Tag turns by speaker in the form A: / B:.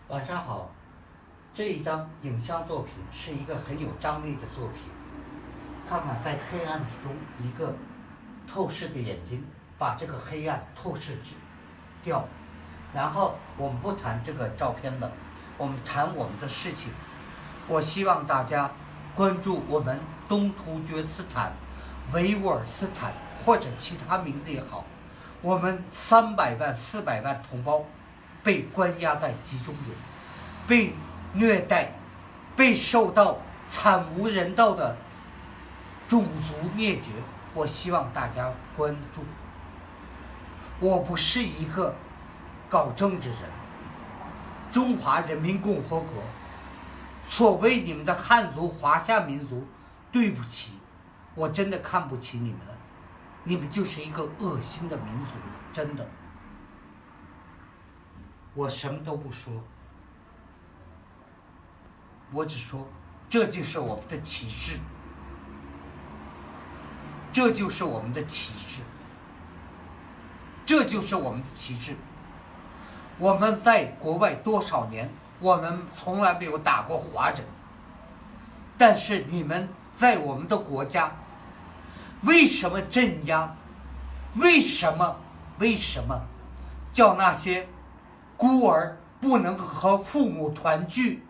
A: 晚上好，这一张影像作品是一个很有张力的作品。看看在黑暗之中，一个透视的眼睛把这个黑暗透视掉。然后我们不谈这个照片了，我们谈我们的事情。我希望大家关注我们东突厥斯坦、维吾尔斯坦或者其他名字也好，我们300万、400万同胞被关押在集中营，被虐待，被受到惨无人道的种族灭绝。我希望大家关注。我不是一个搞政治人。中华人民共和国，所谓你们的汉族、华夏民族，对不起，我真的看不起你们了，你们就是一个恶心的民族，真的。我什么都不说，我只说，这就是我们的旗帜，这就是我们的旗帜，这就是我们的旗帜。我们在国外多少年，我们从来没有打过华人，但是你们在我们的国家，为什么镇压？为什么叫那些孤儿不能和父母团聚？